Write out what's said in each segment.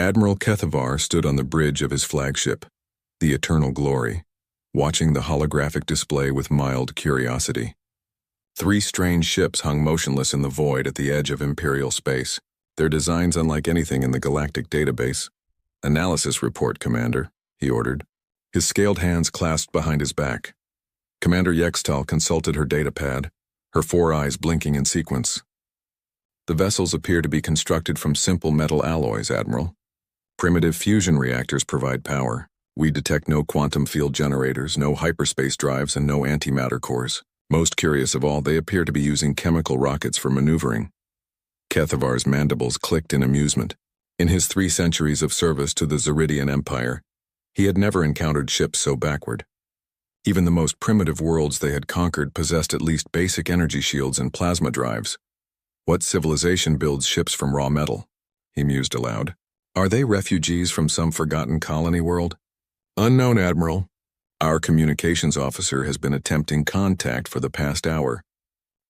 Admiral Kethavar stood on the bridge of his flagship, the Eternal Glory, watching the holographic display with mild curiosity. 3 strange ships hung motionless in the void at the edge of Imperial space, their designs unlike anything in the galactic database. "Analysis report, Commander," he ordered, his scaled hands clasped behind his back. Commander Yextal consulted her datapad, her 4 eyes blinking in sequence. "The vessels appear to be constructed from simple metal alloys, Admiral. Primitive fusion reactors provide power. We detect no quantum field generators, no hyperspace drives, and no antimatter cores. Most curious of all, they appear to be using chemical rockets for maneuvering." Kethavar's mandibles clicked in amusement. In his 3 centuries of service to the Zeridian Empire, he had never encountered ships so backward. Even the most primitive worlds they had conquered possessed at least basic energy shields and plasma drives. What civilization builds ships from raw metal? He mused aloud. Are they refugees from some forgotten colony world? Unknown, Admiral. Our communications officer has been attempting contact for the past hour.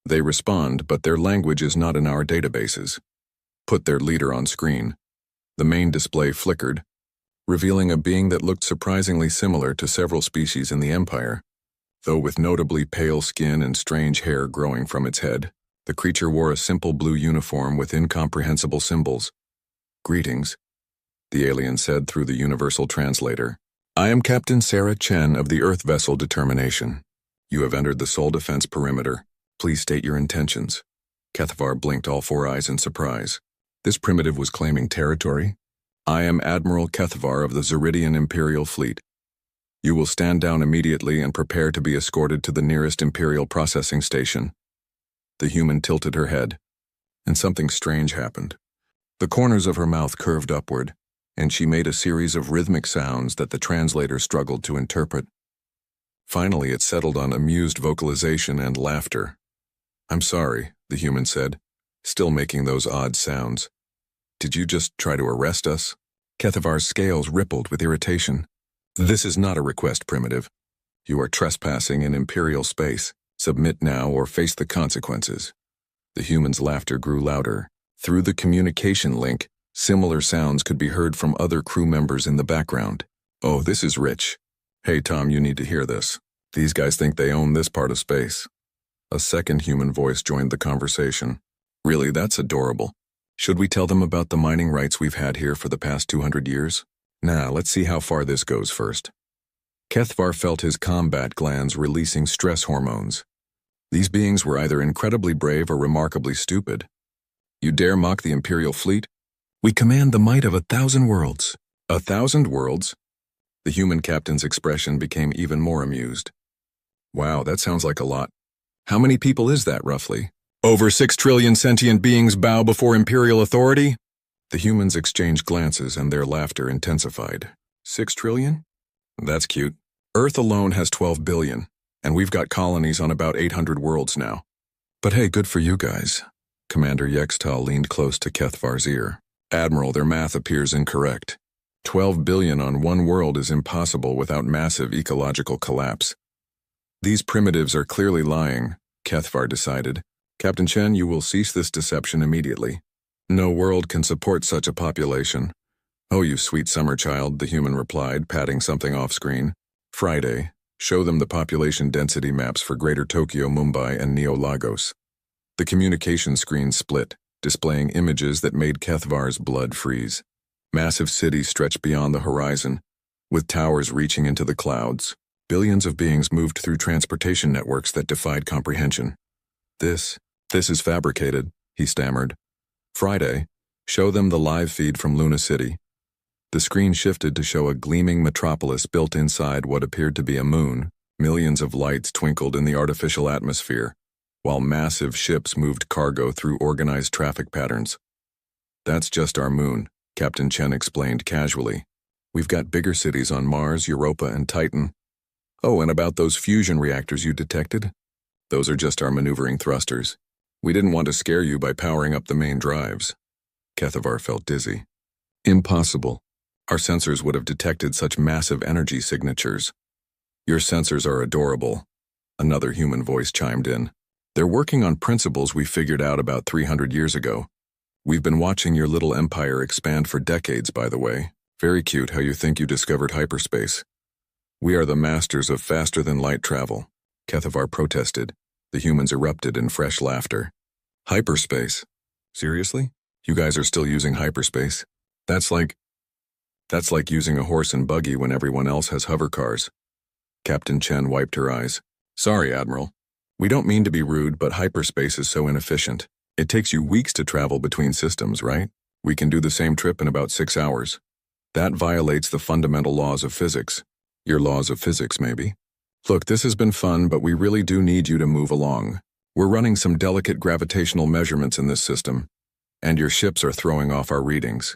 They respond, but their language is not in our databases. Put their leader on screen. The main display flickered, revealing a being that looked surprisingly similar to several species in the Empire. Though with notably pale skin and strange hair growing from its head, the creature wore a simple blue uniform with incomprehensible symbols. "Greetings," the alien said through the universal translator. "I am Captain Sarah Chen of the Earth Vessel Determination. You have entered the Sol Defense perimeter. Please state your intentions." Kethavar blinked all 4 eyes in surprise. This primitive was claiming territory? "I am Admiral Kethavar of the Zeridian Imperial Fleet. You will stand down immediately and prepare to be escorted to the nearest Imperial processing station." The human tilted her head, and something strange happened. The corners of her mouth curved upward, and she made a series of rhythmic sounds that the translator struggled to interpret. Finally, it settled on amused vocalization and laughter. "I'm sorry," the human said, still making those odd sounds. "Did you just try to arrest us?" Kethavar's scales rippled with irritation. "This is not a request, primitive. You are trespassing in Imperial space. Submit now or face the consequences." The human's laughter grew louder. Through the communication link, similar sounds could be heard from other crew members in the background. "Oh, this is rich. Hey, Tom, you need to hear this. These guys think they own this part of space." A second human voice joined the conversation. "Really, that's adorable. Should we tell them about the mining rights we've had here for the past 200 years? Nah, let's see how far this goes first." Kethavar felt his combat glands releasing stress hormones. These beings were either incredibly brave or remarkably stupid. "You dare mock the Imperial fleet? We command the might of 1,000 worlds." 1,000 worlds? The human captain's expression became even more amused. "Wow, that sounds like a lot. How many people is that, roughly?" "Over 6 trillion sentient beings bow before Imperial authority?" The humans exchanged glances and their laughter intensified. 6 trillion? That's cute. Earth alone has 12 billion, and we've got colonies on about 800 worlds now. But hey, good for you guys. Commander Yextal leaned close to Kethavar's ear. "Admiral, their math appears incorrect. 12 billion on one world is impossible without massive ecological collapse." "These primitives are clearly lying," Kethavar decided. "Captain Chen, you will cease this deception immediately. No world can support such a population." "Oh, you sweet summer child," the human replied, patting something off screen. "Friday, show them the population density maps for Greater Tokyo, Mumbai, and Neo-Lagos." The communication screen split, displaying images that made Kethavar's blood freeze. Massive cities stretched beyond the horizon, with towers reaching into the clouds. Billions of beings moved through transportation networks that defied comprehension. This is fabricated," he stammered. "Friday, show them the live feed from Luna City." The screen shifted to show a gleaming metropolis built inside what appeared to be a moon. Millions of lights twinkled in the artificial atmosphere, while massive ships moved cargo through organized traffic patterns. "That's just our moon," Captain Chen explained casually. "We've got bigger cities on Mars, Europa, and Titan. Oh, and about those fusion reactors you detected? Those are just our maneuvering thrusters. We didn't want to scare you by powering up the main drives." Kethavar felt dizzy. "Impossible. Our sensors would have detected such massive energy signatures." "Your sensors are adorable," another human voice chimed in. "They're working on principles we figured out about 300 years ago. We've been watching your little empire expand for decades, by the way. Very cute how you think you discovered hyperspace. We are the masters of faster-than-light travel, Kethavar protested. The humans erupted in fresh laughter. Hyperspace? Seriously? You guys are still using hyperspace? That's like using a horse and buggy when everyone else has hover cars. Captain Chen wiped her eyes. Sorry, Admiral. We don't mean to be rude, but hyperspace is so inefficient. It takes you weeks to travel between systems, right? We can do the same trip in about 6 hours. That violates the fundamental laws of physics. Your laws of physics, maybe. Look, this has been fun, but we really do need you to move along. We're running some delicate gravitational measurements in this system, and your ships are throwing off our readings.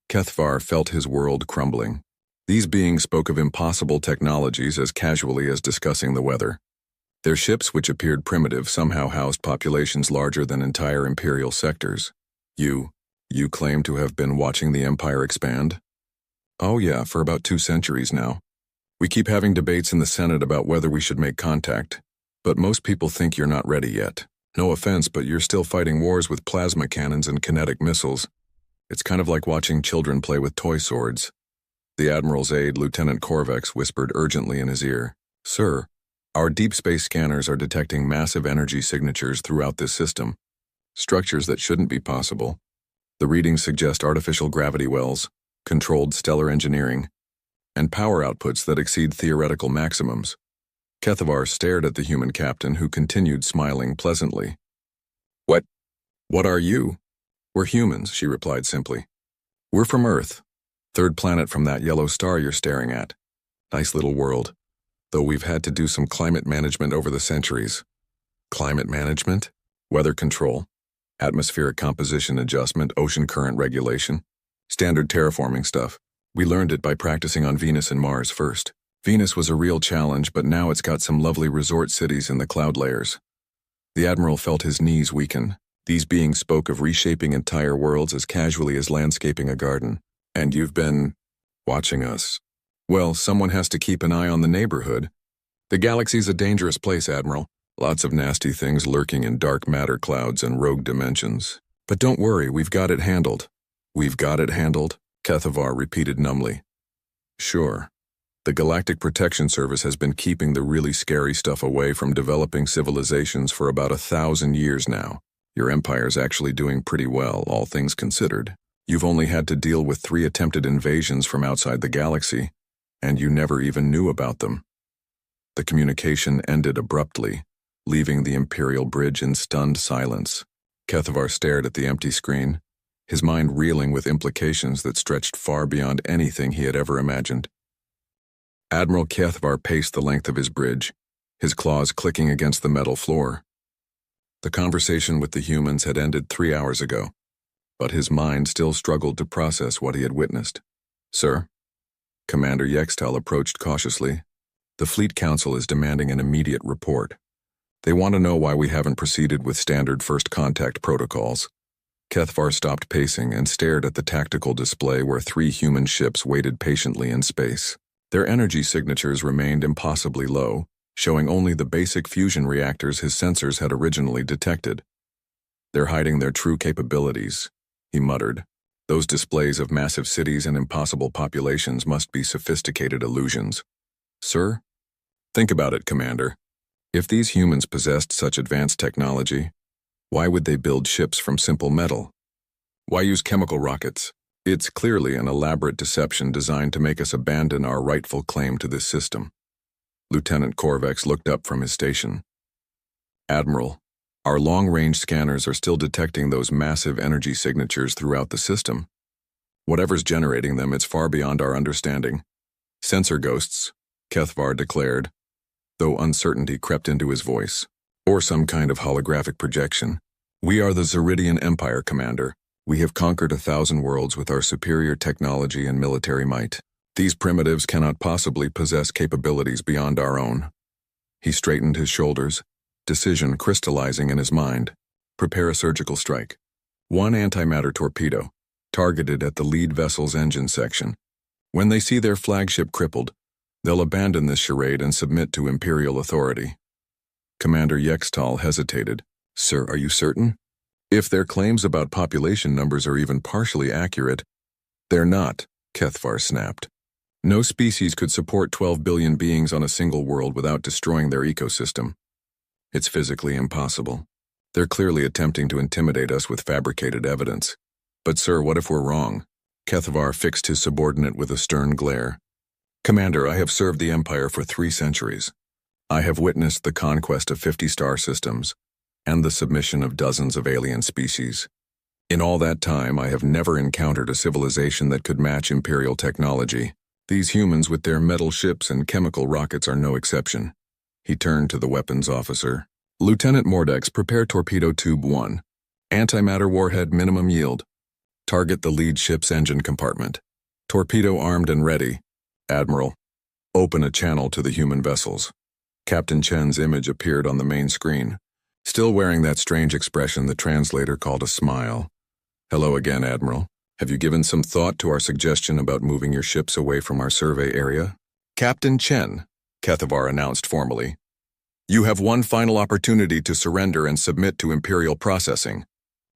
Kethavar felt his world crumbling. These beings spoke of impossible technologies as casually as discussing the weather. Their ships, which appeared primitive, somehow housed populations larger than entire imperial sectors. You claim to have been watching the Empire expand? Oh yeah, for about 2 centuries now. We keep having debates in the Senate about whether we should make contact, but most people think you're not ready yet. No offense, but you're still fighting wars with plasma cannons and kinetic missiles. It's kind of like watching children play with toy swords. The Admiral's aide, Lieutenant Corvex, whispered urgently in his ear. Sir, our deep space scanners are detecting massive energy signatures throughout this system. Structures that shouldn't be possible. The readings suggest artificial gravity wells, controlled stellar engineering, and power outputs that exceed theoretical maximums. Kethavar stared at the human captain, who continued smiling pleasantly. What are you? We're humans, she replied simply. We're from Earth, 3rd planet from that yellow star you're staring at. Nice little world, though we've had to do some climate management over the centuries. Climate management? Weather control, atmospheric composition adjustment, ocean current regulation, standard terraforming stuff. We learned it by practicing on Venus and Mars first. Venus was a real challenge, but now it's got some lovely resort cities in the cloud layers. The Admiral felt his knees weaken. These beings spoke of reshaping entire worlds as casually as landscaping a garden. And you've been watching us. Well, someone has to keep an eye on the neighborhood. The galaxy's a dangerous place, Admiral. Lots of nasty things lurking in dark matter clouds and rogue dimensions. But don't worry, we've got it handled. We've got it handled? Kethavar repeated numbly. Sure. The Galactic Protection Service has been keeping the really scary stuff away from developing civilizations for about 1,000 years now. Your empire's actually doing pretty well, all things considered. You've only had to deal with 3 attempted invasions from outside the galaxy, and you never even knew about them. The communication ended abruptly, leaving the Imperial bridge in stunned silence. Kethavar stared at the empty screen, his mind reeling with implications that stretched far beyond anything he had ever imagined. Admiral Kethavar paced the length of his bridge, his claws clicking against the metal floor. The conversation with the humans had ended 3 hours ago, but his mind still struggled to process what he had witnessed. Sir? Commander Yextal approached cautiously. The Fleet Council is demanding an immediate report. They want to know why we haven't proceeded with standard first contact protocols. Kethavar stopped pacing and stared at the tactical display where 3 human ships waited patiently in space. Their energy signatures remained impossibly low, showing only the basic fusion reactors his sensors had originally detected. They're hiding their true capabilities, he muttered. Those displays of massive cities and impossible populations must be sophisticated illusions. Sir? Think about it, Commander. If these humans possessed such advanced technology, why would they build ships from simple metal? Why use chemical rockets? It's clearly an elaborate deception designed to make us abandon our rightful claim to this system. Lieutenant Corvex looked up from his station. Admiral, our long-range scanners are still detecting those massive energy signatures throughout the system. Whatever's generating them, it's far beyond our understanding. Sensor ghosts, Kethavar declared, though uncertainty crept into his voice. Or some kind of holographic projection. We are the Zeridian Empire, Commander. We have conquered 1,000 worlds with our superior technology and military might. These primitives cannot possibly possess capabilities beyond our own. He straightened his shoulders, decision crystallizing in his mind. Prepare a surgical strike. 1 antimatter torpedo, targeted at the lead vessel's engine section. When they see their flagship crippled, they'll abandon this charade and submit to Imperial authority. Commander Yextal hesitated. Sir, are you certain? If their claims about population numbers are even partially accurate, they're not, Kethvar snapped. No species could support 12 billion beings on a single world without destroying their ecosystem. It's physically impossible. They're clearly attempting to intimidate us with fabricated evidence. But sir, what if we're wrong? Kethvar fixed his subordinate with a stern glare. Commander, I have served the Empire for 3 centuries. I have witnessed the conquest of 50 star systems and the submission of dozens of alien species. In all that time, I have never encountered a civilization that could match Imperial technology. These humans with their metal ships and chemical rockets are no exception. He turned to the weapons officer. Lieutenant Mordex, prepare torpedo tube 1. Antimatter warhead minimum yield. Target the lead ship's engine compartment. Torpedo armed and ready. Admiral, open a channel to the human vessels. Captain Chen's image appeared on the main screen. Still wearing that strange expression the translator called a smile. Hello again, Admiral. Have you given some thought to our suggestion about moving your ships away from our survey area? Captain Chen, Kethvar announced formally. You have one final opportunity to surrender and submit to Imperial processing.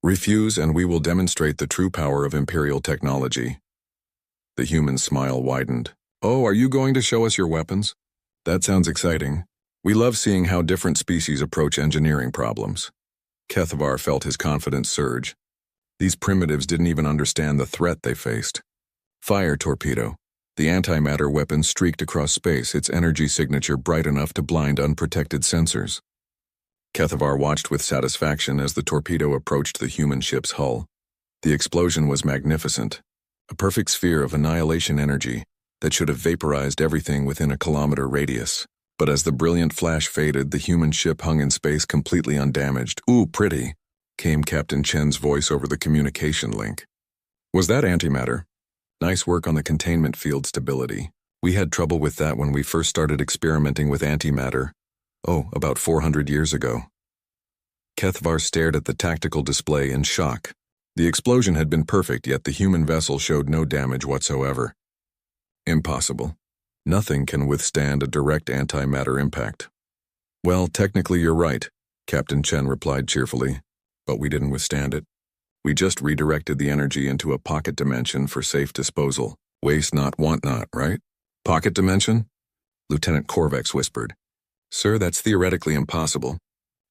Refuse and we will demonstrate the true power of Imperial technology. The human smile widened. Oh, are you going to show us your weapons? That sounds exciting. We love seeing how different species approach engineering problems. Kethvar felt his confidence surge. These primitives didn't even understand the threat they faced. Fire torpedo. The antimatter weapon streaked across space, its energy signature bright enough to blind unprotected sensors. Kethvar watched with satisfaction as the torpedo approached the human ship's hull. The explosion was magnificent, a perfect sphere of annihilation energy that should have vaporized everything within a kilometer radius. But as the brilliant flash faded, the human ship hung in space completely undamaged. Ooh, pretty, came Captain Chen's voice over the communication link. Was that antimatter? Nice work on the containment field stability. We had trouble with that when we first started experimenting with antimatter. Oh, about 400 years ago. Kethvar stared at the tactical display in shock. The explosion had been perfect, yet the human vessel showed no damage whatsoever. Impossible. Nothing can withstand a direct antimatter impact. Well, technically you're right, Captain Chen replied cheerfully, but we didn't withstand it. We just redirected the energy into a pocket dimension for safe disposal. Waste not, want not, right? Pocket dimension? Lieutenant Korvex whispered. Sir, that's theoretically impossible.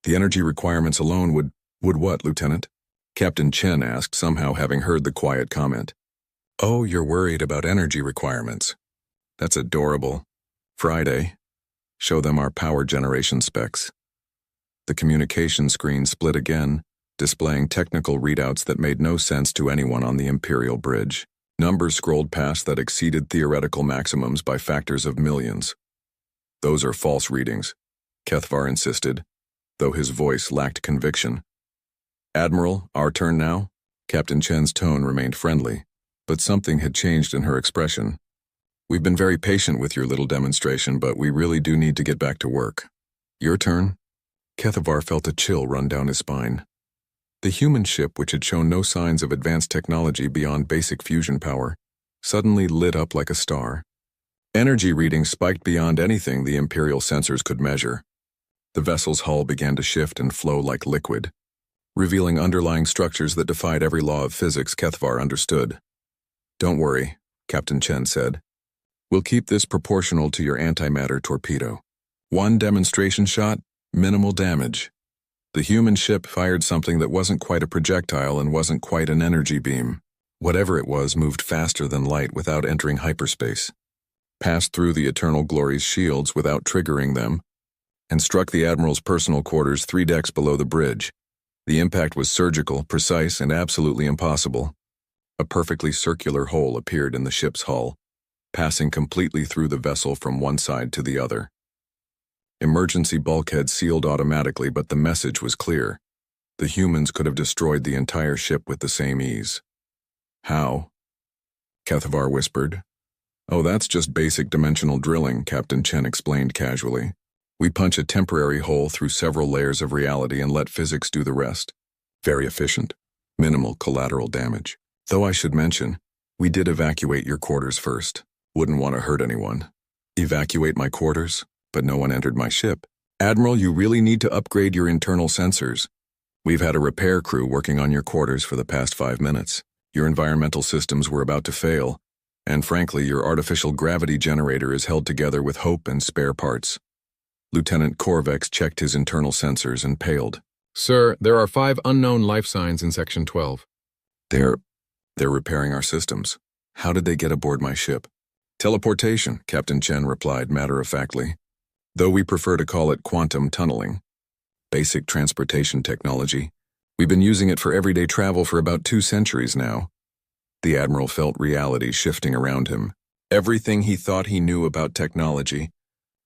The energy requirements alone would what, Lieutenant? Captain Chen asked, somehow having heard the quiet comment. Oh, you're worried about energy requirements. That's adorable. Friday. Show them our power generation specs. The communication screen split again, displaying technical readouts that made no sense to anyone on the Imperial Bridge. Numbers scrolled past that exceeded theoretical maximums by factors of millions. Those are false readings, Kethvar insisted, though his voice lacked conviction. Admiral, our turn now? Captain Chen's tone remained friendly, but something had changed in her expression. We've been very patient with your little demonstration, but we really do need to get back to work. Your turn? Kethvar felt a chill run down his spine. The human ship, which had shown no signs of advanced technology beyond basic fusion power, suddenly lit up like a star. Energy readings spiked beyond anything the Imperial sensors could measure. The vessel's hull began to shift and flow like liquid, revealing underlying structures that defied every law of physics Kethvar understood. Don't worry, Captain Chen said. We'll keep this proportional to your antimatter torpedo. One demonstration shot, minimal damage. The human ship fired something that wasn't quite a projectile and wasn't quite an energy beam. Whatever it was moved faster than light without entering hyperspace, passed through the Eternal Glory's shields without triggering them, and struck the Admiral's personal quarters 3 decks below the bridge. The impact was surgical, precise, and absolutely impossible. A perfectly circular hole appeared in the ship's hull, passing completely through the vessel from one side to the other. Emergency bulkheads sealed automatically, but the message was clear. The humans could have destroyed the entire ship with the same ease. How? Kethvar whispered. Oh, that's just basic dimensional drilling, Captain Chen explained casually. We punch a temporary hole through several layers of reality and let physics do the rest. Very efficient. Minimal collateral damage. Though I should mention, we did evacuate your quarters first. Wouldn't want to hurt anyone. Evacuate my quarters? But no one entered my ship. Admiral, you really need to upgrade your internal sensors. We've had a repair crew working on your quarters for the past 5 minutes. Your environmental systems were about to fail, and frankly, your artificial gravity generator is held together with hope and spare parts. Lieutenant Korvex checked his internal sensors and paled. Sir, there are 5 unknown life signs in Section 12. They're repairing our systems. How did they get aboard my ship? Teleportation, Captain Chen replied matter-of-factly, though we prefer to call it quantum tunneling. Basic transportation technology. We've been using it for everyday travel for about 2 centuries now. The Admiral felt reality shifting around him. Everything he thought he knew about technology,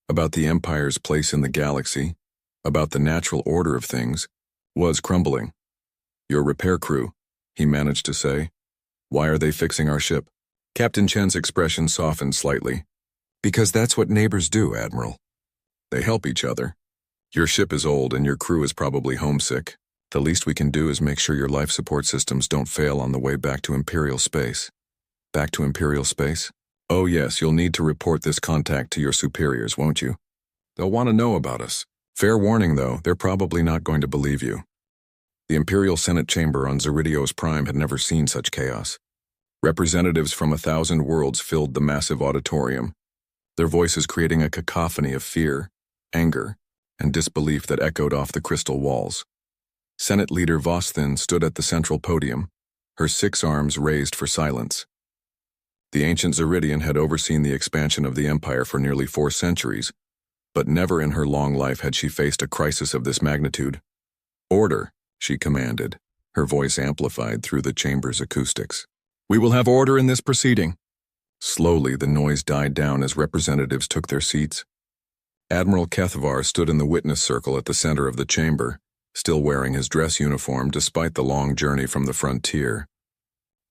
about the Empire's place in the galaxy, about the natural order of things, was crumbling. Your repair crew, he managed to say. Why are they fixing our ship? Captain Chen's expression softened slightly. Because that's what neighbors do, Admiral. They help each other. Your ship is old and your crew is probably homesick. The least we can do is make sure your life support systems don't fail on the way back to Imperial space. Back to Imperial space? Oh yes, you'll need to report this contact to your superiors, won't you? They'll want to know about us. Fair warning though, they're probably not going to believe you. The Imperial Senate chamber on Zeridios Prime had never seen such chaos. Representatives from 1,000 worlds filled the massive auditorium, their voices creating a cacophony of fear, anger, and disbelief that echoed off the crystal walls. Senate Leader Vostin stood at the central podium, her 6 arms raised for silence. The ancient Zeridian had overseen the expansion of the Empire for nearly 4 centuries, but never in her long life had she faced a crisis of this magnitude. Order, she commanded, her voice amplified through the chamber's acoustics. We will have order in this proceeding. Slowly, the noise died down as representatives took their seats. Admiral Kethvar stood in the witness circle at the center of the chamber, still wearing his dress uniform despite the long journey from the frontier.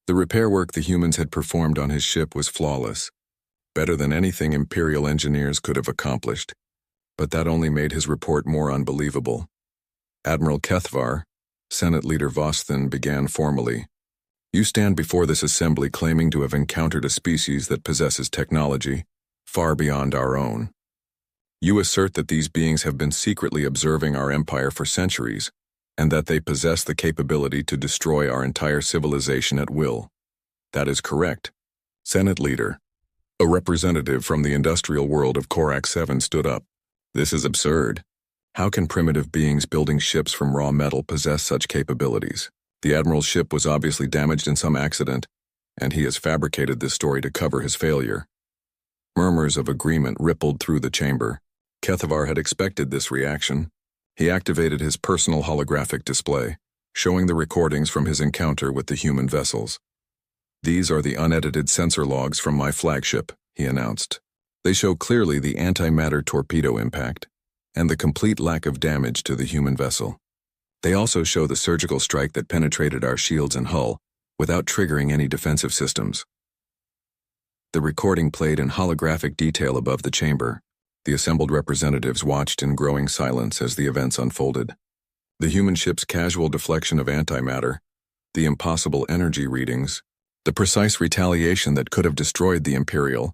The repair work the humans had performed on his ship was flawless, better than anything Imperial engineers could have accomplished, but that only made his report more unbelievable. Admiral Kethvar, Senate Leader Vostin began formally. You stand before this assembly claiming to have encountered a species that possesses technology far beyond our own. You assert that these beings have been secretly observing our empire for centuries, and that they possess the capability to destroy our entire civilization at will. That is correct. Senate Leader, a representative from the industrial world of Korak 7 stood up. This is absurd. How can primitive beings building ships from raw metal possess such capabilities? The Admiral's ship was obviously damaged in some accident, and he has fabricated this story to cover his failure. Murmurs of agreement rippled through the chamber. Kethvar had expected this reaction. He activated his personal holographic display, showing the recordings from his encounter with the human vessels. These are the unedited sensor logs from my flagship, he announced. They show clearly the antimatter torpedo impact and the complete lack of damage to the human vessel. They also show the surgical strike that penetrated our shields and hull without triggering any defensive systems. The recording played in holographic detail above the chamber. The assembled representatives watched in growing silence as the events unfolded. The human ship's casual deflection of antimatter, the impossible energy readings, the precise retaliation that could have destroyed the Imperial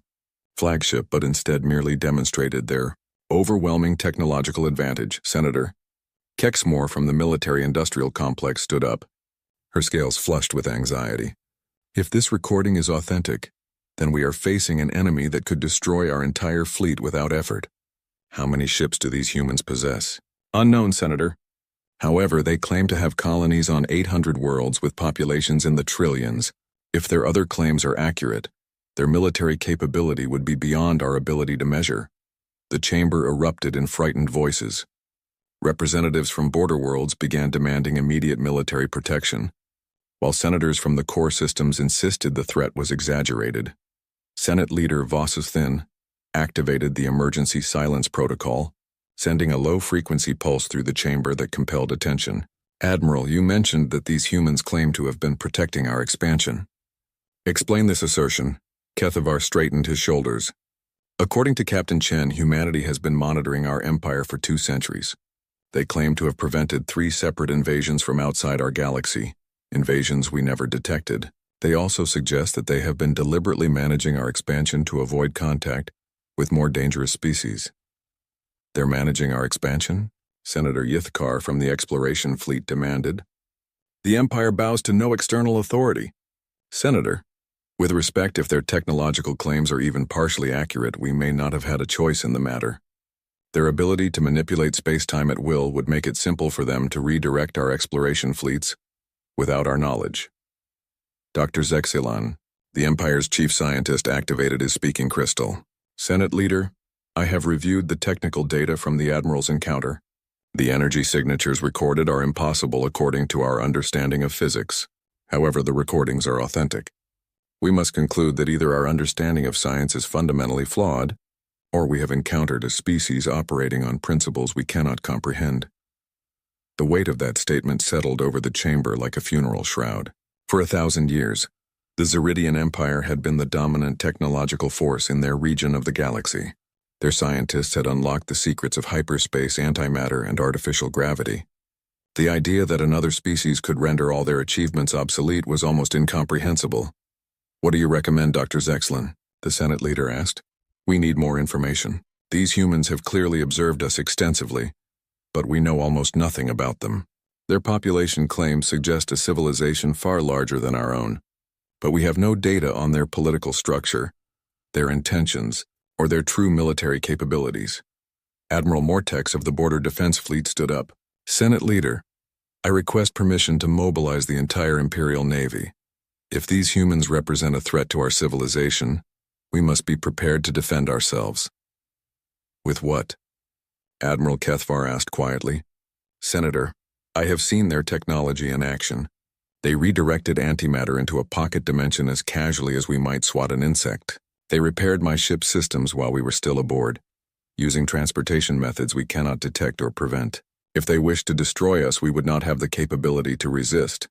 flagship but instead merely demonstrated their overwhelming technological advantage. Senator Kexmore from the military-industrial complex stood up, her scales flushed with anxiety. If this recording is authentic, then we are facing an enemy that could destroy our entire fleet without effort. How many ships do these humans possess? Unknown, Senator. However, they claim to have colonies on 800 worlds with populations in the trillions. If their other claims are accurate, their military capability would be beyond our ability to measure. The chamber erupted in frightened voices. Representatives from border worlds began demanding immediate military protection, while senators from the core systems insisted the threat was exaggerated. Senate Leader Vostin activated the emergency silence protocol, sending a low-frequency pulse through the chamber that compelled attention. Admiral, you mentioned that these humans claim to have been protecting our expansion. Explain this assertion. Kethvar straightened his shoulders. According to Captain Chen, humanity has been monitoring our empire for 2 centuries. They claim to have prevented 3 separate invasions from outside our galaxy, invasions we never detected. They also suggest that they have been deliberately managing our expansion to avoid contact with more dangerous species. They're managing our expansion? Senator Yithkar from the Exploration Fleet demanded. The Empire bows to no external authority. Senator, with respect, if their technological claims are even partially accurate, we may not have had a choice in the matter. Their ability to manipulate space-time at will would make it simple for them to redirect our exploration fleets without our knowledge. Dr. Zexilan, the Empire's chief scientist, activated his speaking crystal. Senate Leader, I have reviewed the technical data from the Admiral's encounter. The energy signatures recorded are impossible according to our understanding of physics. However, the recordings are authentic. We must conclude that either our understanding of science is fundamentally flawed, or we have encountered a species operating on principles we cannot comprehend. The weight of that statement settled over the chamber like a funeral shroud. For 1,000 years, the Zeridian Empire had been the dominant technological force in their region of the galaxy. Their scientists had unlocked the secrets of hyperspace, antimatter, and artificial gravity. The idea that another species could render all their achievements obsolete was almost incomprehensible. What do you recommend, Dr. Zexilan? The Senate Leader asked. We need more information. These humans have clearly observed us extensively, but we know almost nothing about them. Their population claims suggest a civilization far larger than our own, but we have no data on their political structure, their intentions, or their true military capabilities. Admiral Mortex of the Border Defense Fleet stood up. Senate Leader, I request permission to mobilize the entire Imperial Navy. If these humans represent a threat to our civilization, we must be prepared to defend ourselves. With what? Admiral Kethvar asked quietly. Senator, I have seen their technology in action. They redirected antimatter into a pocket dimension as casually as we might swat an insect. They repaired my ship's systems while we were still aboard, using transportation methods we cannot detect or prevent. If they wished to destroy us, we would not have the capability to resist.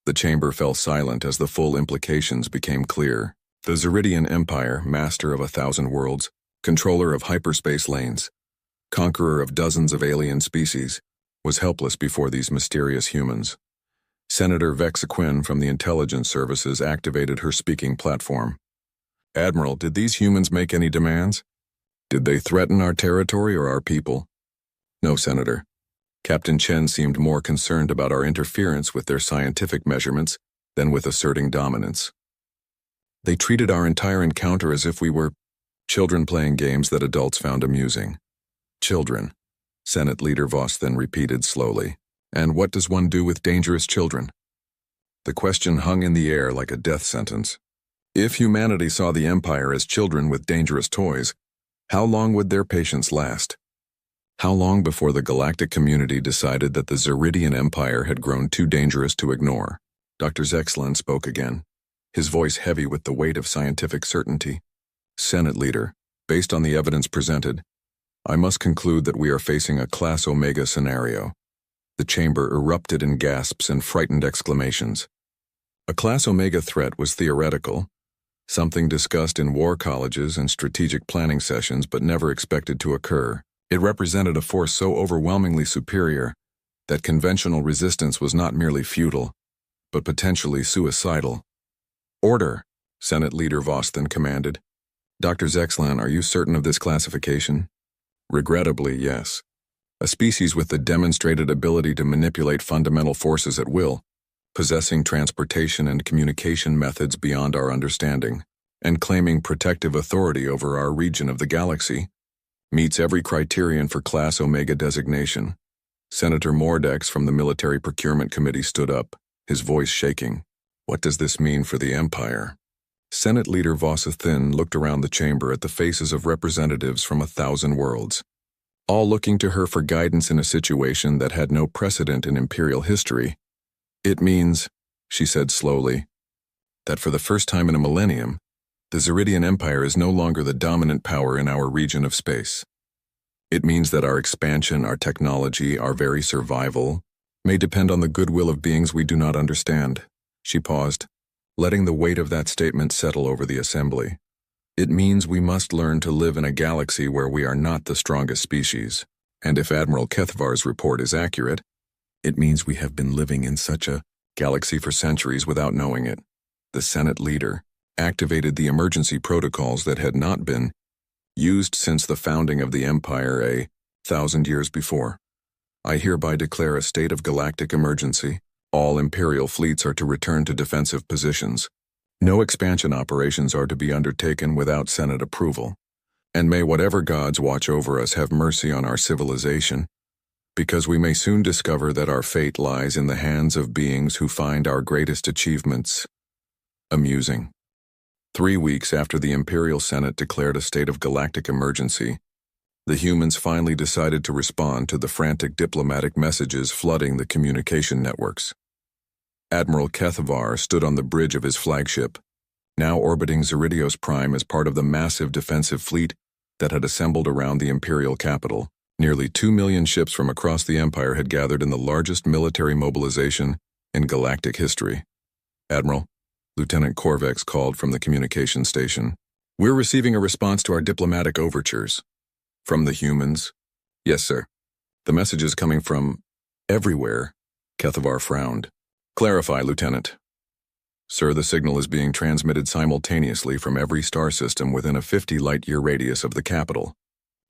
The chamber fell silent as the full implications became clear. The Zeridian Empire, master of 1,000 worlds, controller of hyperspace lanes, conqueror of dozens of alien species, was helpless before these mysterious humans. Senator Vexa Quinn from the Intelligence Services activated her speaking platform. Admiral, did these humans make any demands? Did they threaten our territory or our people? No, Senator. Captain Chen seemed more concerned about our interference with their scientific measurements than with asserting dominance. They treated our entire encounter as if we were children playing games that adults found amusing. Children, Senate Leader Voss then repeated slowly. And what does one do with dangerous children? The question hung in the air like a death sentence. If humanity saw the Empire as children with dangerous toys, how long would their patience last? How long before the galactic community decided that the Zeridian Empire had grown too dangerous to ignore? Dr. Zexilan spoke again, his voice heavy with the weight of scientific certainty. Senate Leader, based on the evidence presented, I must conclude that we are facing a Class Omega scenario. The chamber erupted in gasps and frightened exclamations. A Class Omega threat was theoretical, something discussed in war colleges and strategic planning sessions but never expected to occur. It represented a force so overwhelmingly superior that conventional resistance was not merely futile, but potentially suicidal. Order, Senate Leader Voss then commanded. Dr. Zexilan, are you certain of this classification? Regrettably, yes. A species with the demonstrated ability to manipulate fundamental forces at will, possessing transportation and communication methods beyond our understanding, and claiming protective authority over our region of the galaxy, meets every criterion for Class Omega designation. Senator Mordex from the Military Procurement Committee stood up, his voice shaking. What does this mean for the Empire? Senate Leader Vossathin looked around the chamber at the faces of representatives from 1,000 worlds, all looking to her for guidance in a situation that had no precedent in Imperial history. It means, she said slowly, that for the first time in a millennium, the Zeridian Empire is no longer the dominant power in our region of space. It means that our expansion, our technology, our very survival may depend on the goodwill of beings we do not understand. She paused, letting the weight of that statement settle over the assembly. It means we must learn to live in a galaxy where we are not the strongest species. And if Admiral Kethvar's report is accurate, it means we have been living in such a galaxy for centuries without knowing it. The Senate Leader activated the emergency protocols that had not been used since the founding of the Empire 1,000 years before. I hereby declare a state of galactic emergency. All Imperial fleets are to return to defensive positions. No expansion operations are to be undertaken without Senate approval. And may whatever gods watch over us have mercy on our civilization, because we may soon discover that our fate lies in the hands of beings who find our greatest achievements amusing. 3 weeks after the Imperial Senate declared a state of galactic emergency, the humans finally decided to respond to the frantic diplomatic messages flooding the communication networks. Admiral Kethavar stood on the bridge of his flagship, now orbiting Zeridios Prime as part of the massive defensive fleet that had assembled around the Imperial capital. Nearly 2 million ships from across the Empire had gathered in the largest military mobilization in galactic history. Admiral, Lieutenant Korvex called from the communication station. We're receiving a response to our diplomatic overtures. From the humans? Yes, sir. The message is coming from everywhere. Kethavar frowned. Clarify, Lieutenant. Sir, the signal is being transmitted simultaneously from every star system within a 50 light-year radius of the capital.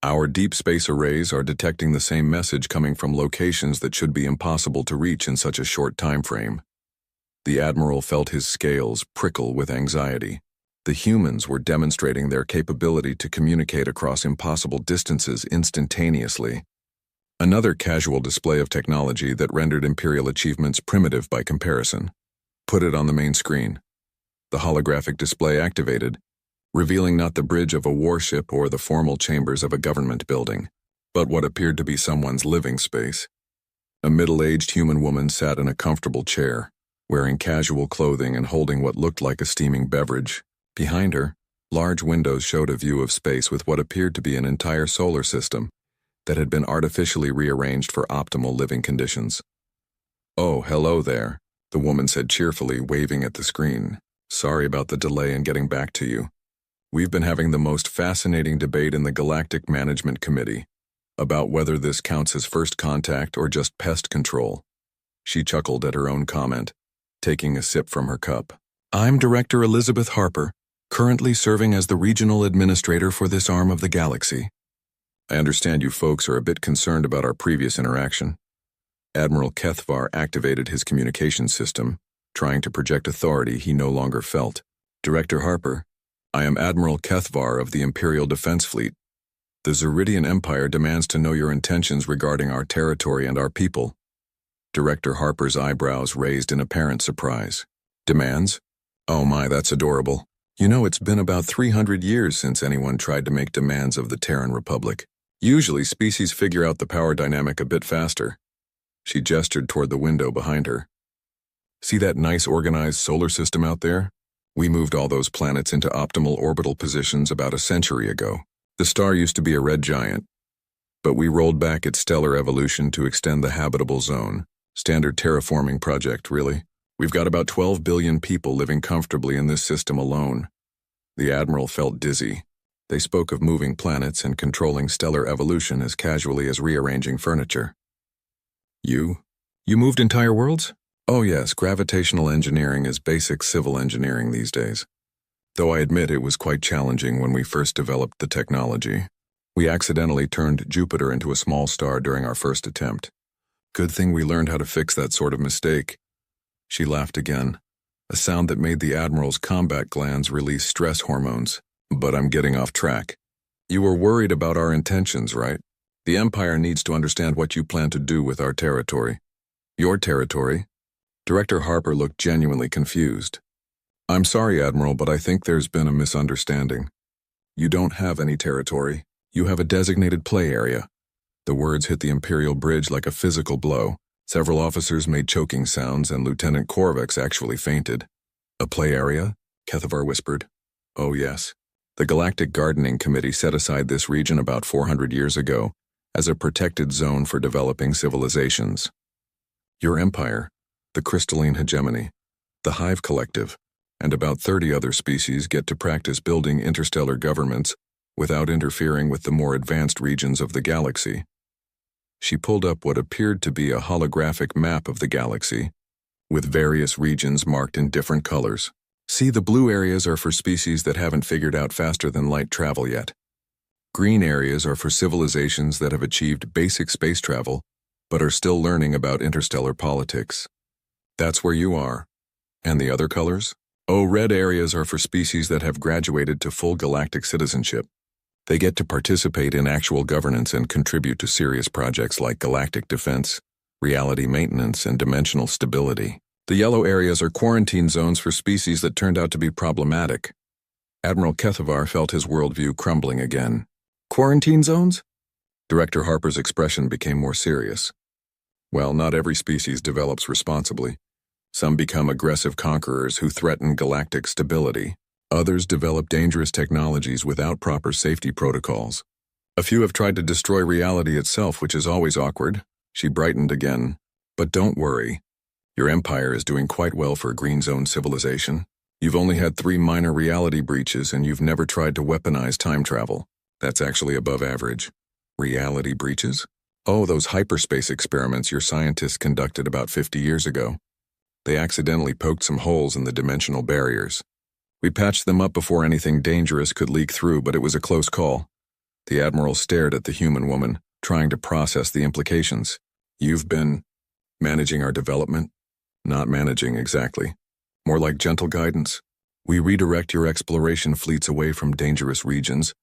Our deep space arrays are detecting the same message coming from locations that should be impossible to reach in such a short time frame. The Admiral felt his scales prickle with anxiety. The humans were demonstrating their capability to communicate across impossible distances instantaneously. Another casual display of technology that rendered Imperial achievements primitive by comparison. Put it on the main screen. The holographic display activated, revealing not the bridge of a warship or the formal chambers of a government building, but what appeared to be someone's living space. A middle-aged human woman sat in a comfortable chair, wearing casual clothing and holding what looked like a steaming beverage. Behind her, large windows showed a view of space with what appeared to be an entire solar system that had been artificially rearranged for optimal living conditions. "Oh, hello there," the woman said cheerfully, waving at the screen. "Sorry about the delay in getting back to you. We've been having the most fascinating debate in the Galactic Management Committee about whether this counts as first contact or just pest control." She chuckled at her own comment, taking a sip from her cup. "I'm Director Elizabeth Harper, currently serving as the regional administrator for this arm of the galaxy. I understand you folks are a bit concerned about our previous interaction." Admiral Kethavar activated his communication system, trying to project authority he no longer felt. "Director Harper, I am Admiral Kethavar of the Imperial Defense Fleet. The Zeridian Empire demands to know your intentions regarding our territory and our people." Director Harper's eyebrows raised in apparent surprise. "Demands? Oh my, that's adorable. You know, it's been about 300 years since anyone tried to make demands of the Terran Republic. Usually species figure out the power dynamic a bit faster." She gestured toward the window behind her. "See that nice organized solar system out there? We moved all those planets into optimal orbital positions about a century ago. The star used to be a red giant, but we rolled back its stellar evolution to extend the habitable zone. Standard terraforming project, really. We've got about 12 billion people living comfortably in this system alone." The Admiral felt dizzy. They spoke of moving planets and controlling stellar evolution as casually as rearranging furniture. You moved entire worlds? Oh yes, gravitational engineering is basic civil engineering these days. Though I admit it was quite challenging when we first developed the technology. We accidentally turned Jupiter into a small star during our first attempt. Good thing we learned how to fix that sort of mistake." She laughed again, a sound that made the Admiral's combat glands release stress hormones. "But I'm getting off track. You were worried about our intentions, right? The Empire needs to understand what you plan to do with our territory." "Your territory?" Director Harper looked genuinely confused. "I'm sorry, Admiral, but I think there's been a misunderstanding. You don't have any territory. You have a designated play area." The words hit the Imperial bridge like a physical blow. Several officers made choking sounds, and Lieutenant Korvex actually fainted. "A play area?" Kethavar whispered. "Oh yes. The Galactic Gardening Committee set aside this region about 400 years ago as a protected zone for developing civilizations. Your empire, the Crystalline Hegemony, the Hive Collective, and about 30 other species get to practice building interstellar governments without interfering with the more advanced regions of the galaxy." She pulled up what appeared to be a holographic map of the galaxy, with various regions marked in different colors. "See, the blue areas are for species that haven't figured out faster-than-light travel yet. Green areas are for civilizations that have achieved basic space travel but are still learning about interstellar politics. That's where you are. And the other colors? Oh, red areas are for species that have graduated to full galactic citizenship. They get to participate in actual governance and contribute to serious projects like galactic defense, reality maintenance, and dimensional stability. The yellow areas are quarantine zones for species that turned out to be problematic. Admiral Kethavar felt his worldview crumbling again. Quarantine zones? Director Harper's expression became more serious. Well, not every species develops responsibly. Some become aggressive conquerors who threaten galactic stability. Others develop dangerous technologies without proper safety protocols. A few have tried to destroy reality itself, which is always awkward. She brightened again. But don't worry. Your empire is doing quite well for a green zone civilization. You've only had 3 minor reality breaches, and you've never tried to weaponize time travel. That's actually above average. Reality breaches? Oh, those hyperspace experiments your scientists conducted about 50 years ago. They accidentally poked some holes in the dimensional barriers. We patched them up before anything dangerous could leak through, but it was a close call. The Admiral stared at the human woman, trying to process the implications. You've been managing our development? Not managing exactly. More like gentle guidance. We redirect your exploration fleets away from dangerous regions,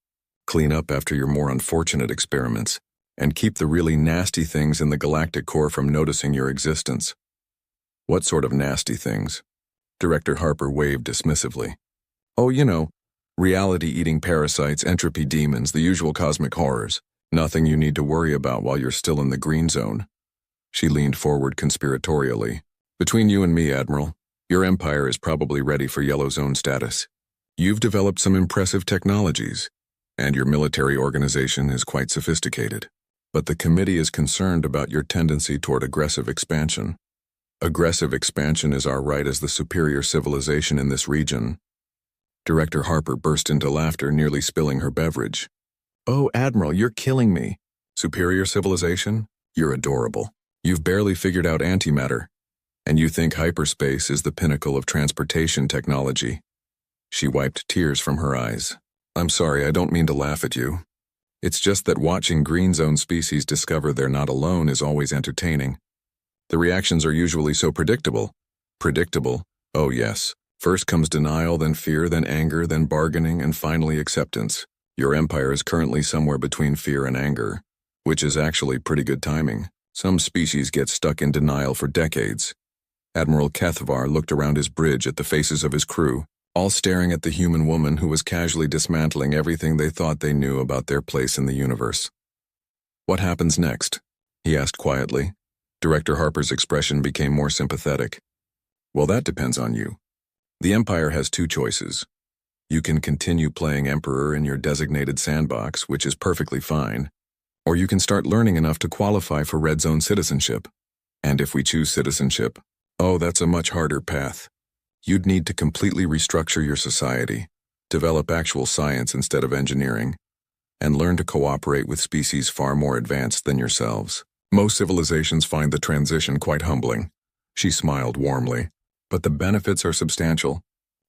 clean up after your more unfortunate experiments, and keep the really nasty things in the galactic core from noticing your existence. What sort of nasty things? Director Harper waved dismissively. Oh, you know, reality-eating parasites, entropy demons, the usual cosmic horrors. Nothing you need to worry about while you're still in the green zone. She leaned forward conspiratorially. Between you and me, Admiral, your empire is probably ready for yellow zone status. You've developed some impressive technologies, and your military organization is quite sophisticated. But the committee is concerned about your tendency toward aggressive expansion. Aggressive expansion is our right as the superior civilization in this region. Director Harper burst into laughter, nearly spilling her beverage. Oh, Admiral, you're killing me. Superior civilization? You're adorable. You've barely figured out antimatter, and you think hyperspace is the pinnacle of transportation technology. She wiped tears from her eyes. I'm sorry, I don't mean to laugh at you. It's just that watching green zone species discover they're not alone is always entertaining. The reactions are usually so predictable. Predictable? Oh yes. First comes denial, then fear, then anger, then bargaining, and finally acceptance. Your empire is currently somewhere between fear and anger, which is actually pretty good timing. Some species get stuck in denial for decades. Admiral Kethavar looked around his bridge at the faces of his crew, all staring at the human woman who was casually dismantling everything they thought they knew about their place in the universe. What happens next? He asked quietly. Director Harper's expression became more sympathetic. Well, that depends on you. The Empire has 2 choices. You can continue playing Emperor in your designated sandbox, which is perfectly fine, or you can start learning enough to qualify for Red Zone citizenship. And if we choose citizenship, oh, that's a much harder path. You'd need to completely restructure your society, develop actual science instead of engineering, and learn to cooperate with species far more advanced than yourselves. Most civilizations find the transition quite humbling. She smiled warmly. But the benefits are substantial.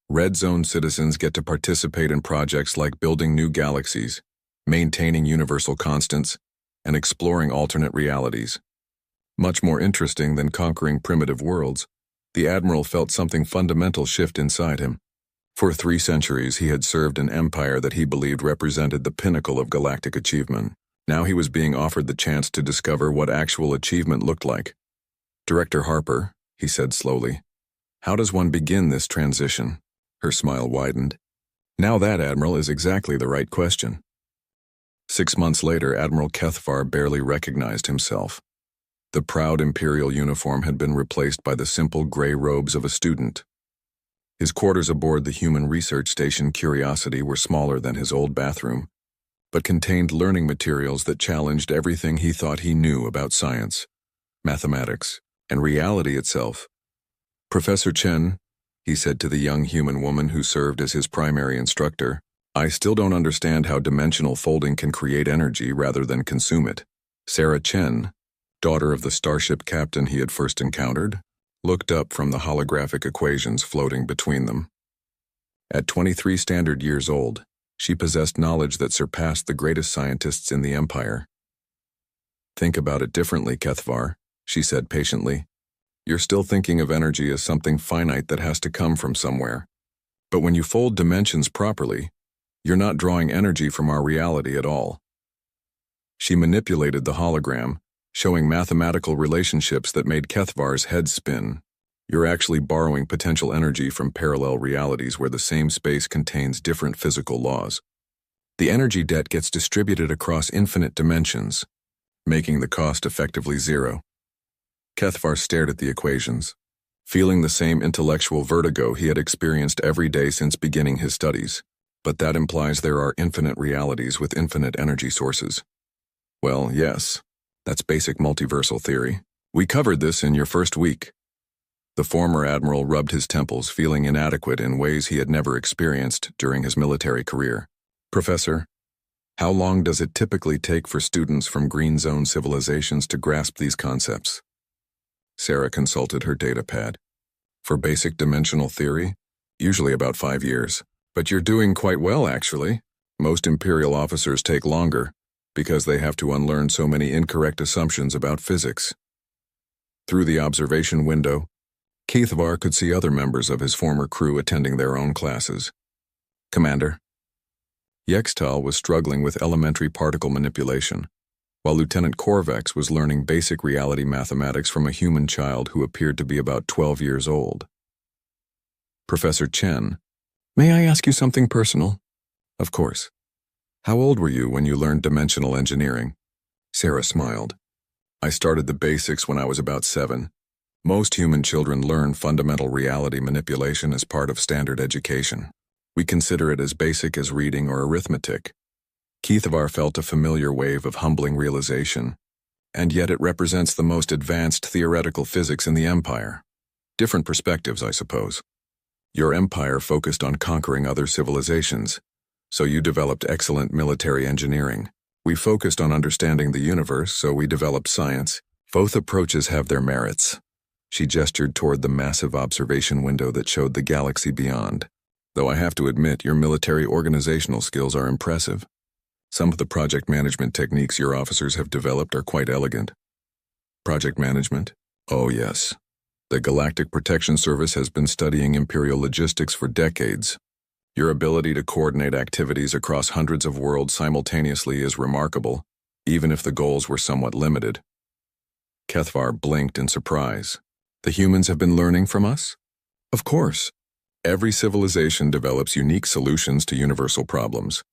Red Zone citizens get to participate in projects like building new galaxies, maintaining universal constants, and exploring alternate realities. Much more interesting than conquering primitive worlds, the Admiral felt something fundamental shift inside him. For 3 centuries, he had served an empire that he believed represented the pinnacle of galactic achievement. Now he was being offered the chance to discover what actual achievement looked like. Director Harper, he said slowly, how does one begin this transition? Her smile widened. Now that, Admiral, is exactly the right question. 6 months later, Admiral Kethavar barely recognized himself. The proud imperial uniform had been replaced by the simple gray robes of a student. His quarters aboard the human research station Curiosity were smaller than his old bathroom, but contained learning materials that challenged everything he thought he knew about science, mathematics, and reality itself. Professor Chen, he said to the young human woman who served as his primary instructor, I still don't understand how dimensional folding can create energy rather than consume it. Sarah Chen, daughter of the starship captain he had first encountered, looked up from the holographic equations floating between them. At 23 standard years old, she possessed knowledge that surpassed the greatest scientists in the Empire. Think about it differently, Kethvar, she said patiently. You're still thinking of energy as something finite that has to come from somewhere. But when you fold dimensions properly, you're not drawing energy from our reality at all. She manipulated the hologram, showing mathematical relationships that made Kethvar's head spin. You're actually borrowing potential energy from parallel realities where the same space contains different physical laws. The energy debt gets distributed across infinite dimensions, making the cost effectively zero. Kethvar stared at the equations, feeling the same intellectual vertigo he had experienced every day since beginning his studies. But that implies there are infinite realities with infinite energy sources. Well, yes, that's basic multiversal theory. We covered this in your first week. The former admiral rubbed his temples, feeling inadequate in ways he had never experienced during his military career. Professor, how long does it typically take for students from Green Zone civilizations to grasp these concepts? Sarah consulted her datapad. For basic dimensional theory, usually about 5 years. But you're doing quite well, actually. Most Imperial officers take longer, because they have to unlearn so many incorrect assumptions about physics. Through the observation window, Kethvar could see other members of his former crew attending their own classes. Commander. Yextal was struggling with elementary particle manipulation, while Lieutenant Korvax was learning basic reality mathematics from a human child who appeared to be about 12 years old. Professor Chen. May I ask you something personal? Of course. How old were you when you learned dimensional engineering? Sarah smiled. I started the basics when I was about 7. Most human children learn fundamental reality manipulation as part of standard education. We consider it as basic as reading or arithmetic. Kethvar felt a familiar wave of humbling realization, and yet it represents the most advanced theoretical physics in the Empire. Different perspectives, I suppose. Your empire focused on conquering other civilizations, so you developed excellent military engineering. We focused on understanding the universe, so we developed science. Both approaches have their merits. She gestured toward the massive observation window that showed the galaxy beyond. Though I have to admit, your military organizational skills are impressive. Some of the project management techniques your officers have developed are quite elegant. Project management? Oh yes. The Galactic Protection Service has been studying Imperial logistics for decades. Your ability to coordinate activities across hundreds of worlds simultaneously is remarkable, even if the goals were somewhat limited. Kethvar blinked in surprise. The humans have been learning from us? Of course. Every civilization develops unique solutions to universal problems.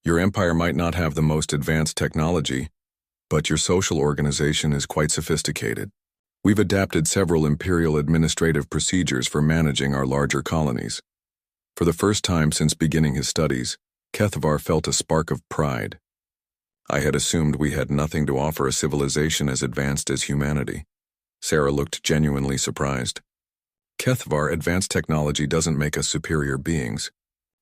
Your empire might not have the most advanced technology, but your social organization is quite sophisticated. We've adapted several imperial administrative procedures for managing our larger colonies. For the first time since beginning his studies, Kethvar felt a spark of pride. I had assumed we had nothing to offer a civilization as advanced as humanity. Sarah looked genuinely surprised. Kethvar, advanced technology doesn't make us superior beings.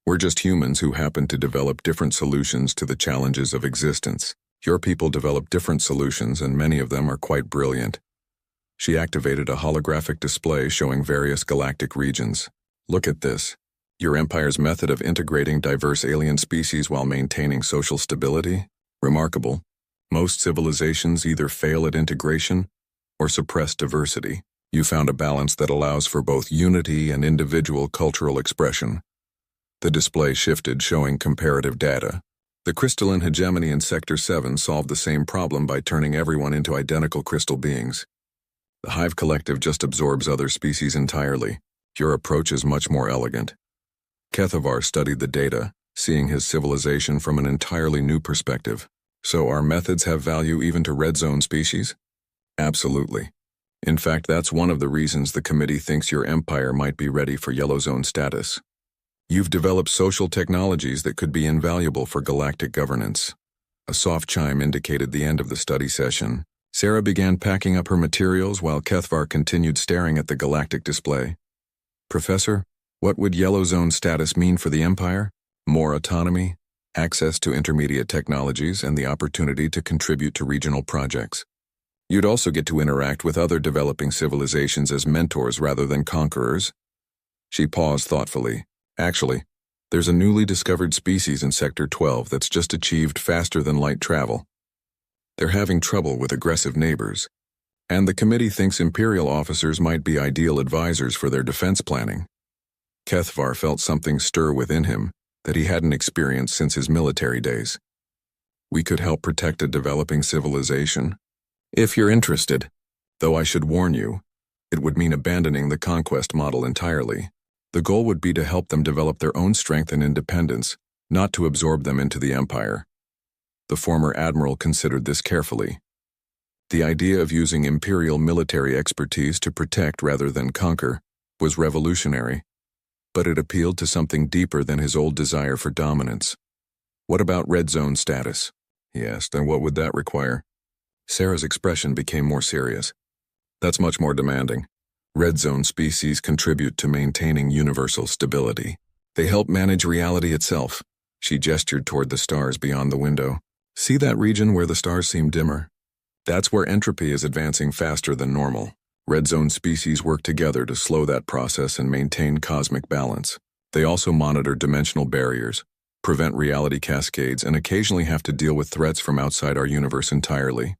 We're just humans who happen to develop different solutions to the challenges of existence. Your people develop different solutions, and many of them are quite brilliant. She activated a holographic display showing various galactic regions. Look at this. Your empire's method of integrating diverse alien species while maintaining social stability? Remarkable. Most civilizations either fail at integration or suppress diversity. You found a balance that allows for both unity and individual cultural expression. The display shifted, showing comparative data. The crystalline hegemony in Sector 7 solved the same problem by turning everyone into identical crystal beings. The Hive Collective just absorbs other species entirely. Your approach is much more elegant. Kethvar studied the data, seeing his civilization from an entirely new perspective. So our methods have value even to red zone species? Absolutely. In fact, that's one of the reasons the committee thinks your empire might be ready for yellow zone status. You've developed social technologies that could be invaluable for galactic governance. A soft chime indicated the end of the study session. Sarah began packing up her materials while Kethvar continued staring at the galactic display. Professor, what would yellow zone status mean for the Empire? More autonomy, access to intermediate technologies, and the opportunity to contribute to regional projects. You'd also get to interact with other developing civilizations as mentors rather than conquerors. She paused thoughtfully. Actually, there's a newly discovered species in Sector 12 that's just achieved faster than light travel. They're having trouble with aggressive neighbors, and the committee thinks Imperial officers might be ideal advisors for their defense planning. Kethvar felt something stir within him that he hadn't experienced since his military days. We could help protect a developing civilization. If you're interested, though I should warn you, it would mean abandoning the conquest model entirely. The goal would be to help them develop their own strength and independence, not to absorb them into the empire. The former admiral considered this carefully. The idea of using imperial military expertise to protect rather than conquer was revolutionary, but it appealed to something deeper than his old desire for dominance. What about red zone status? He asked, and what would that require? Sarah's expression became more serious. That's much more demanding. Red zone species contribute to maintaining universal stability. They help manage reality itself. She gestured toward the stars beyond the window. See that region where the stars seem dimmer? That's where entropy is advancing faster than normal. Red zone species work together to slow that process and maintain cosmic balance. They also monitor dimensional barriers, prevent reality cascades, and occasionally have to deal with threats from outside our universe entirely.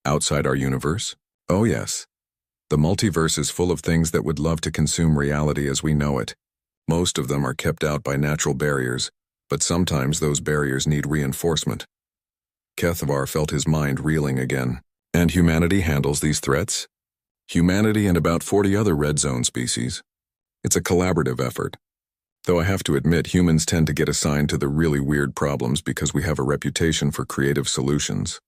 Outside our universe? Oh yes. The multiverse is full of things that would love to consume reality as we know it. Most of them are kept out by natural barriers, but sometimes those barriers need reinforcement. Kethvar felt his mind reeling again. And humanity handles these threats? Humanity and about 40 other red zone species. It's a collaborative effort. Though I have to admit, humans tend to get assigned to the really weird problems because we have a reputation for creative solutions.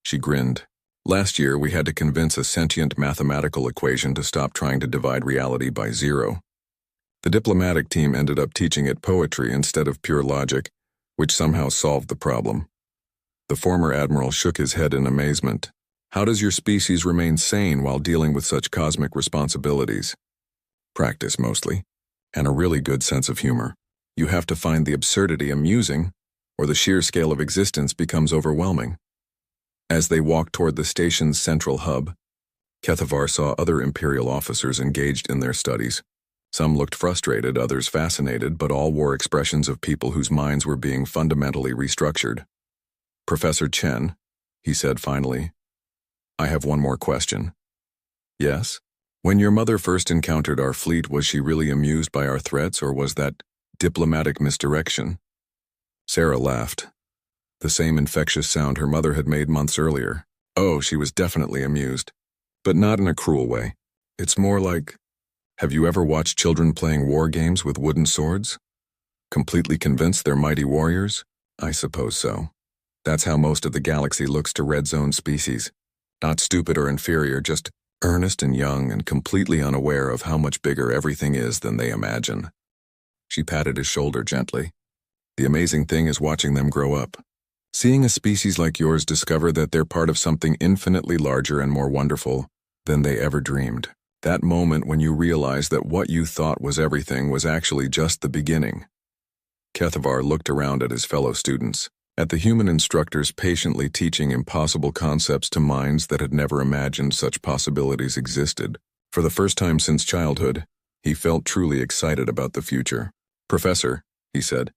She grinned. Last year, we had to convince a sentient mathematical equation to stop trying to divide reality by zero. The diplomatic team ended up teaching it poetry instead of pure logic, which somehow solved the problem. The former admiral shook his head in amazement. How does your species remain sane while dealing with such cosmic responsibilities? Practice, mostly, and a really good sense of humor. You have to find the absurdity amusing, or the sheer scale of existence becomes overwhelming. As they walked toward the station's central hub, Kethvar saw other Imperial officers engaged in their studies. Some looked frustrated, others fascinated, but all wore expressions of people whose minds were being fundamentally restructured. Professor Chen, he said finally, I have one more question. Yes? When your mother first encountered our fleet, was she really amused by our threats, or was that diplomatic misdirection? Sarah laughed. The same infectious sound her mother had made months earlier. Oh, she was definitely amused. But not in a cruel way. It's more like, have you ever watched children playing war games with wooden swords? Completely convinced they're mighty warriors? I suppose so. That's how most of the galaxy looks to red zone species. Not stupid or inferior, just earnest and young and completely unaware of how much bigger everything is than they imagine. She patted his shoulder gently. The amazing thing is watching them grow up. Seeing a species like yours discover that they're part of something infinitely larger and more wonderful than they ever dreamed. That moment when you realize that what you thought was everything was actually just the beginning. Kethvar looked around at his fellow students, at the human instructors patiently teaching impossible concepts to minds that had never imagined such possibilities existed. For the first time since childhood, he felt truly excited about the future. Professor, he said,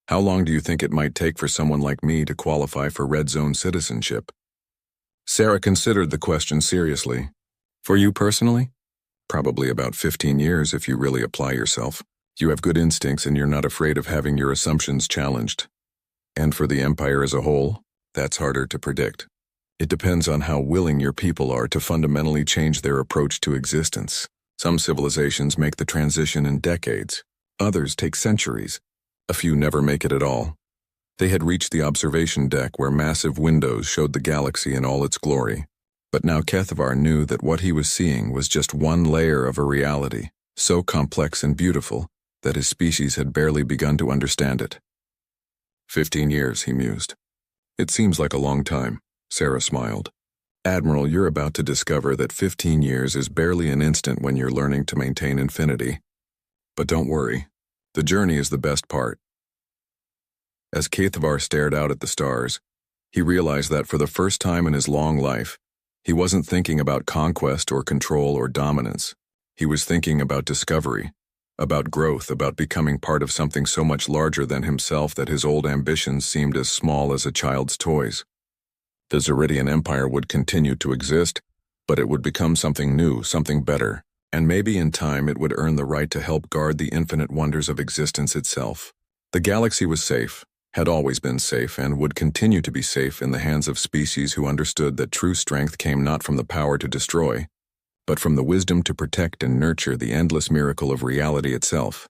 how long do you think it might take for someone like me to qualify for red zone citizenship? Sarah considered the question seriously. For you personally? Probably about 15 years if you really apply yourself. You have good instincts and you're not afraid of having your assumptions challenged. And for the Empire as a whole, that's harder to predict. It depends on how willing your people are to fundamentally change their approach to existence. Some civilizations make the transition in decades. Others take centuries. A few never make it at all. They had reached the observation deck where massive windows showed the galaxy in all its glory. But now Kethvar knew that what he was seeing was just one layer of a reality, so complex and beautiful that his species had barely begun to understand it. 15 years, he mused. It seems like a long time, Sarah smiled. Admiral, you're about to discover that 15 years is barely an instant when you're learning to maintain infinity. But don't worry, the journey is the best part. As Kethvar stared out at the stars, he realized that for the first time in his long life, he wasn't thinking about conquest or control or dominance. He was thinking about discovery, about growth, about becoming part of something so much larger than himself that his old ambitions seemed as small as a child's toys. The Zeridian Empire would continue to exist, but it would become something new, something better, and maybe in time it would earn the right to help guard the infinite wonders of existence itself. The galaxy was safe, had always been safe, and would continue to be safe in the hands of species who understood that true strength came not from the power to destroy, but from the wisdom to protect and nurture the endless miracle of reality itself.